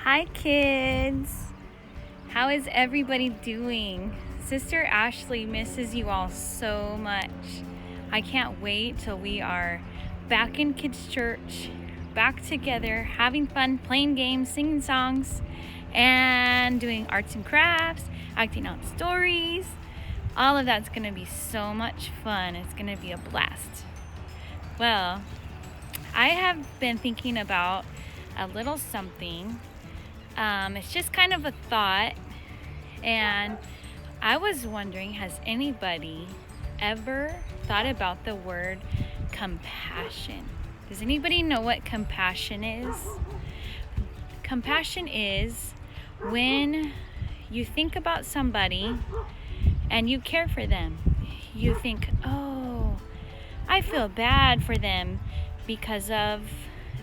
Hi kids! How is everybody doing? Sister Ashley misses you all so much. I can't wait till we are back in kids' church, back together, having fun, playing games, singing songs, and doing arts and crafts, acting out stories. All of that's going to be so much fun. It's going to be a blast. Well, I have been thinking about a little something. It's just kind of a thought, and I was wondering, has anybody ever thought about the word compassion? Does anybody know what compassion is? Compassion is when you think about somebody and you care for them. You think, oh, I feel bad for them because of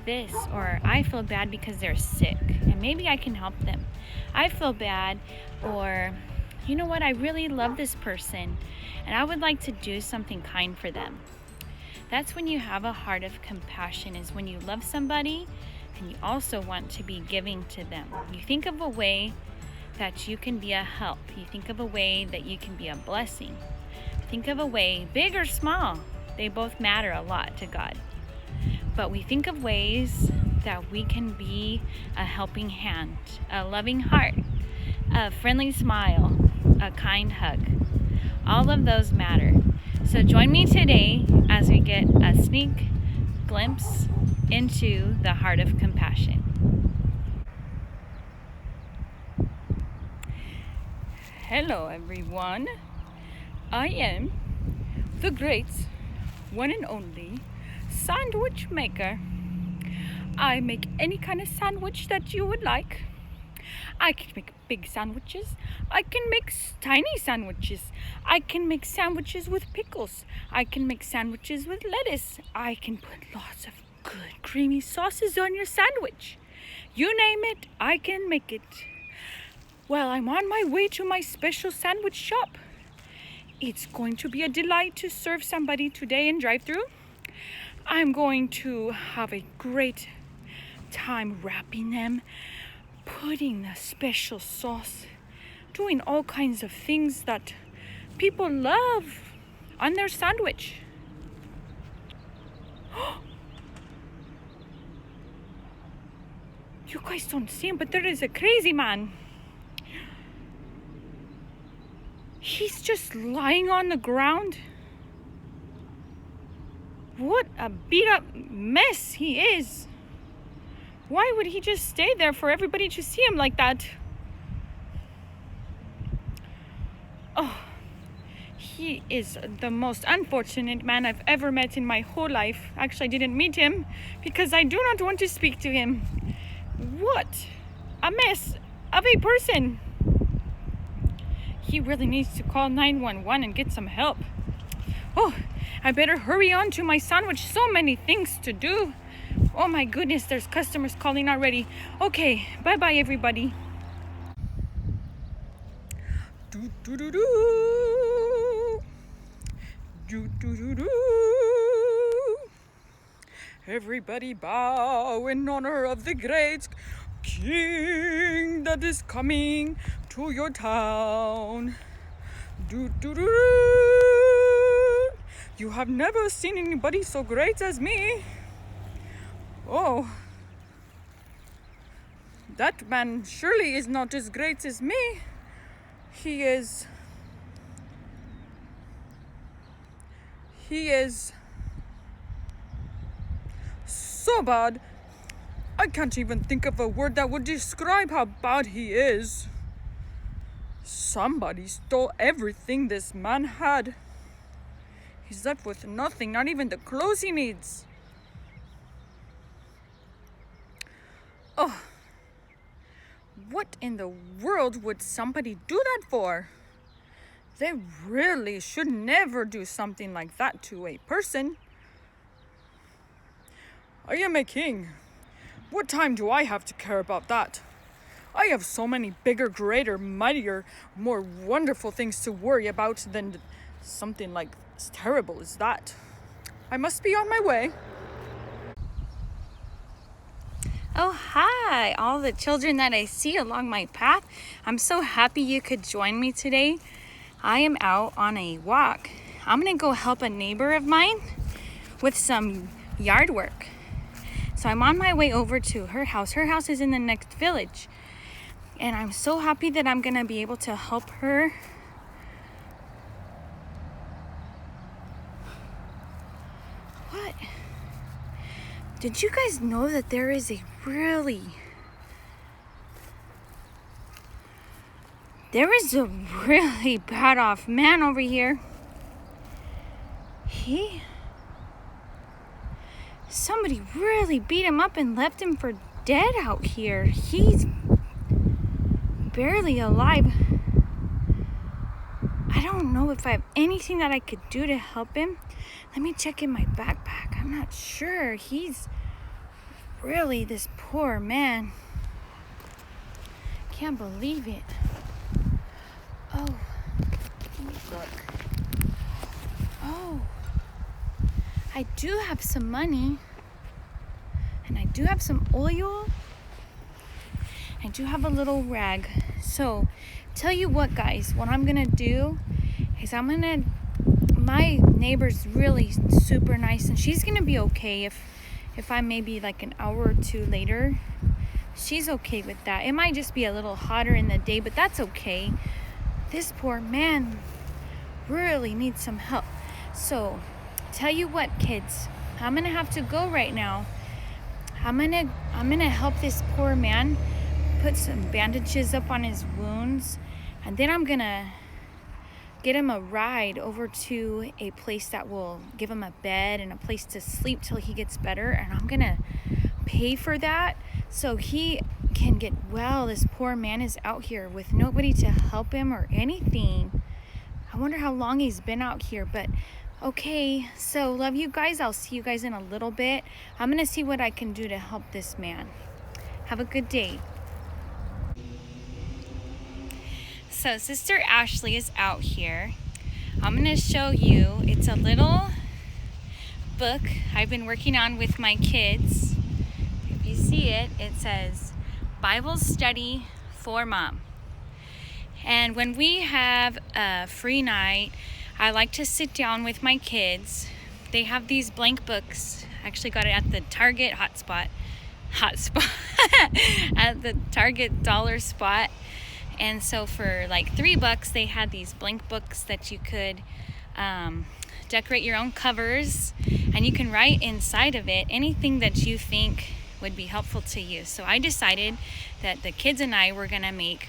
this, or I feel bad because they're sick and maybe I can help them. I feel bad, or you know what, I really love this person and I would like to do something kind for them. That's when you have a heart of compassion, is when you love somebody and you also want to be giving to them. You think of a way that you can be a help. You think of a way that you can be a blessing. Think of a way, big or small, they both matter a lot to God. But we think of ways that we can be a helping hand, a loving heart, a friendly smile, a kind hug. All of those matter. So join me today as we get a sneak glimpse into the heart of compassion. Hello everyone. I am the great one and only sandwich maker. I make any kind of sandwich that you would like. I can make big sandwiches. I can make tiny sandwiches. I can make sandwiches with pickles. I can make sandwiches with lettuce. I can put lots of good creamy sauces on your sandwich. You name it, I can make it. Well, I'm on my way to my special sandwich shop. It's going to be a delight to serve somebody today in drive-thru. I'm going to have a great time wrapping them, putting the special sauce, doing all kinds of things that people love on their sandwich. You guys don't see him, but there is a crazy man. He's just lying on the ground. What a beat up mess he is. Why would he just stay there for everybody to see him like that? Oh, he is the most unfortunate man I've ever met in my whole life. Actually, I didn't meet him because I do not want to speak to him. What a mess of a person. He really needs to call 911 and get some help. Oh, I better hurry on to my sandwich. So many things to do. Oh my goodness, there's customers calling already. Okay, bye-bye everybody. Do do do do. Do do do do. Everybody bow in honor of the great king that is coming to your town. Do do do do. You have never seen anybody so great as me. Oh, that man surely is not as great as me. He is so bad. I can't even think of a word that would describe how bad he is. Somebody stole everything this man had. He's left with nothing, not even the clothes he needs. Oh, what in the world would somebody do that for? They really should never do something like that to a person. I am a king. What time do I have to care about that? I have so many bigger, greater, mightier, more wonderful things to worry about than something like as terrible as that. I must be on my way. Oh, hi. yeah, all the children that I see along my path. I'm so happy you could join me today. I am out on a walk. I'm gonna go help a neighbor of mine with some yard work. So I'm on my way over to her house. Her house is in the next village. And I'm so happy that I'm gonna be able to help her. What? Did you guys know that there is a really bad off man over here? Somebody really beat him up and left him for dead out here. He's barely alive. I don't know if I have anything that I could do to help him. Let me check in my backpack. I'm not sure. He's really this poor man. Can't believe it. Oh, let me look. Oh, I do have some money. And I do have some oil. I do have a little rag. So, tell you what, guys, what I'm gonna do is my neighbor's really super nice, and she's gonna be okay if I'm maybe like an hour or two later. She's okay with that. It might just be a little hotter in the day, but that's okay. This poor man really needs some help. So, tell you what, kids, I'm gonna have to go right now. I'm gonna help this poor man put some bandages up on his wounds, and then I'm gonna get him a ride over to a place that will give him a bed and a place to sleep till he gets better, and I'm gonna pay for that so he can get well. This poor man is out here with nobody to help him or anything. I wonder how long he's been out here, but okay, so love you guys. I'll see you guys in a little bit. I'm gonna see what I can do to help this man. Have a good day. So Sister Ashley is out here. I'm gonna show you, it's a little book I've been working on with my kids. If you see it, it says Bible Study for Mom. And when we have a free night, I like to sit down with my kids. They have these blank books. I actually got it at the Target hotspot at the Target dollar spot. And so for like $3, they had these blank books that you could decorate your own covers, and you can write inside of it anything that you think would be helpful to you. So I decided that the kids and I were gonna make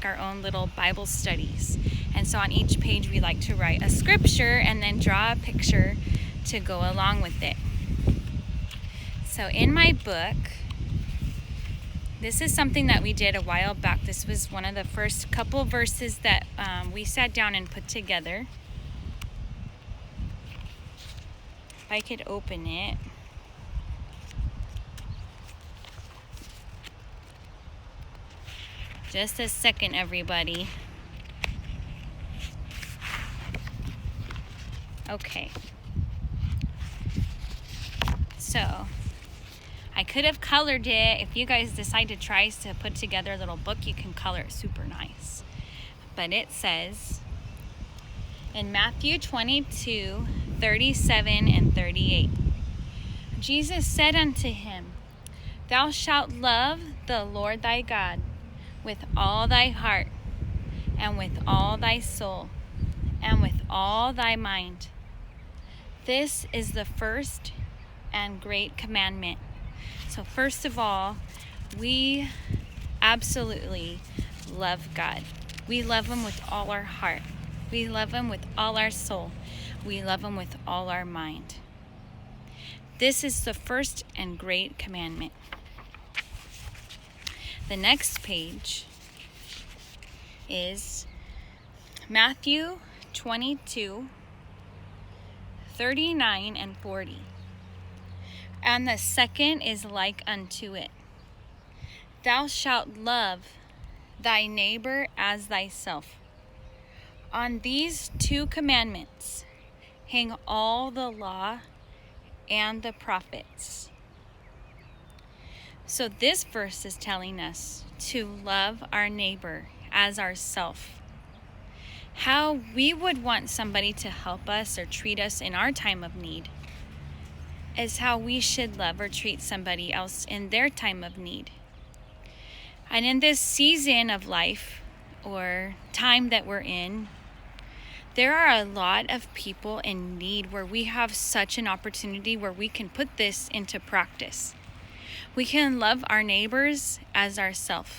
our own little Bible studies. And so on each page we like to write a scripture and then draw a picture to go along with it. So in my book, this is something that we did a while back. This was one of the first couple verses that we sat down and put together. If I could open it. Just a second, everybody. Okay. So, I could have colored it. If you guys decide to try to put together a little book, you can color it super nice. But it says in Matthew 22, 37 and 38, Jesus said unto him, Thou shalt love the Lord thy God with all thy heart, and with all thy soul, and with all thy mind. This is the first and great commandment. So first of all, we absolutely love God. We love him with all our heart. We love him with all our soul. We love him with all our mind. This is the first and great commandment. The next page is Matthew 22, 39 and 40. And the second is like unto it. Thou shalt love thy neighbor as thyself. On these two commandments hang all the law and the prophets. So this verse is telling us to love our neighbor as ourself. How we would want somebody to help us or treat us in our time of need is how we should love or treat somebody else in their time of need. And in this season of life or time that we're in, there are a lot of people in need where we have such an opportunity where we can put this into practice. We can love our neighbors as ourselves.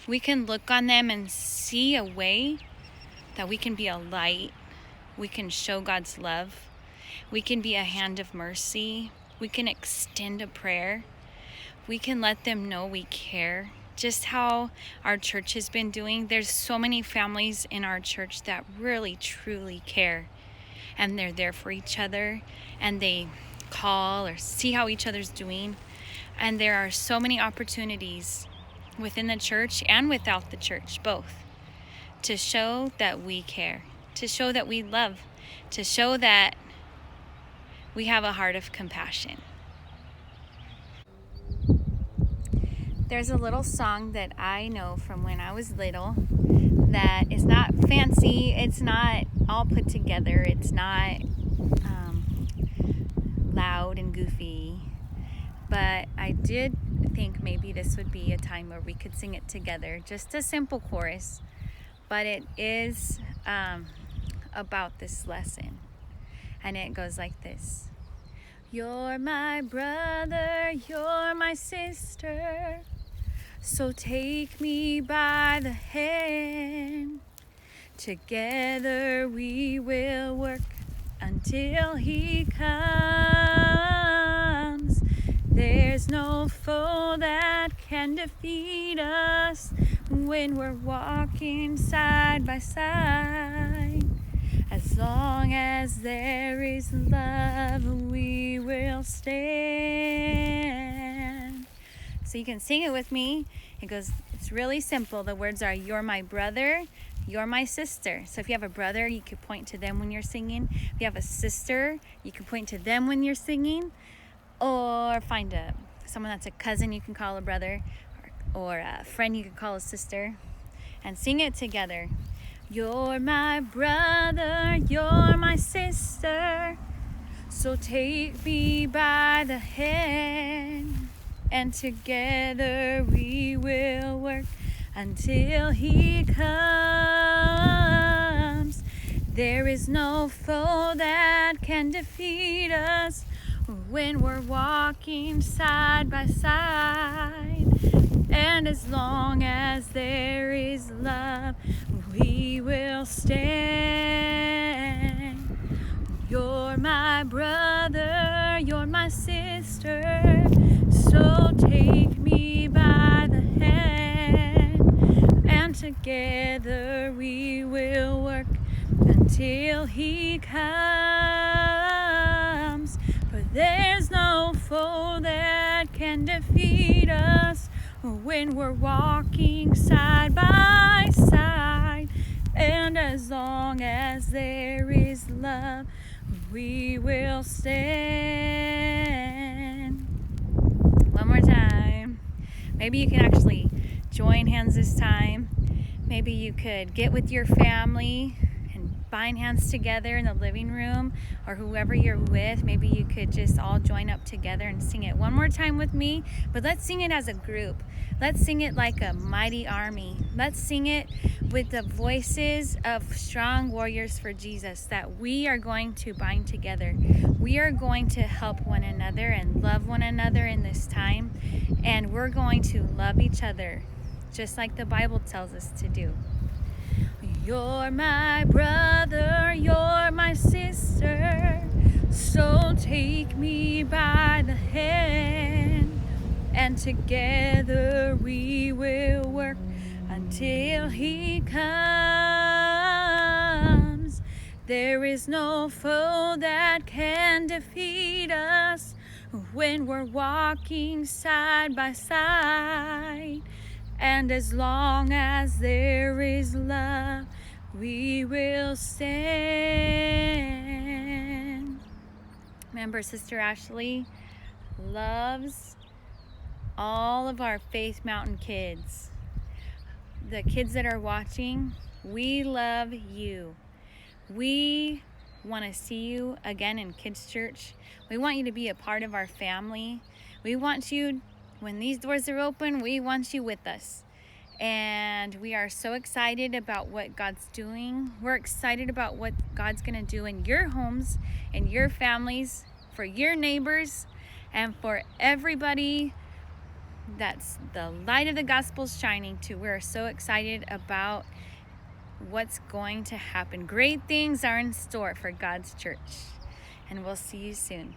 We can look on them and see a way that we can be a light. We can show God's love. We can be a hand of mercy. We can extend a prayer. We can let them know we care. Just how our church has been doing. There's so many families in our church that really, truly care. And they're there for each other. And they call or see how each other's doing. And there are so many opportunities within the church and without the church, both, to show that we care, to show that we love, to show that we have a heart of compassion. There's a little song that I know from when I was little that is not fancy, it's not all put together, it's not loud and goofy, but I did think maybe this would be a time where we could sing it together, just a simple chorus, but it is about this lesson, and it goes like this. You're my brother, you're my sister, so take me by the hand. Together we will work until he comes. There's no foe that can defeat us when we're walking side by side. As long as there is love, we will stand. So you can sing it with me. It goes, it's really simple. The words are, you're my brother, you're my sister. So if you have a brother, you can point to them when you're singing. If you have a sister, you can point to them when you're singing. Or find someone that's a cousin you can call a brother, or a friend you can call a sister, and sing it together. You're my brother, you're my sister, so take me by the hand, and together we will work until he comes. There is no foe that can defeat us when we're walking side by side. And as long as there is love, we will stand. You're my brother, you're my sister, so take me by the hand, and together we will work until he comes. For there's no foe that can defeat us when we're walking side by side. And as long as there is love, we will stand. One more time. Maybe you can actually join hands this time. Maybe you could get with your family and bind hands together in the living room, or whoever you're with. Maybe you could just all join up together and sing it one more time with me, but let's sing it as a group. Let's sing it like a mighty army. Let's sing it with the voices of strong warriors for Jesus, that we are going to bind together. We are going to help one another and love one another in this time, and we're going to love each other just like the Bible tells us to do. You're my brother, you're my sister, so take me by the hand, and together we will work until he comes. There is no foe that can defeat us when we're walking side by side. And as long as there is love, we will stand. Remember, Sister Ashley loves all of our Faith Mountain kids, the kids that are watching, we love you. We want to see you again in Kids Church. We want you to be a part of our family. We want you, when these doors are open, we want you with us. And we are so excited about what God's doing. We're excited about what God's going to do in your homes, in your families, for your neighbors, and for everybody that's the light of the gospel shining to. We're so excited about what's going to happen. Great things are in store for God's church. And we'll see you soon.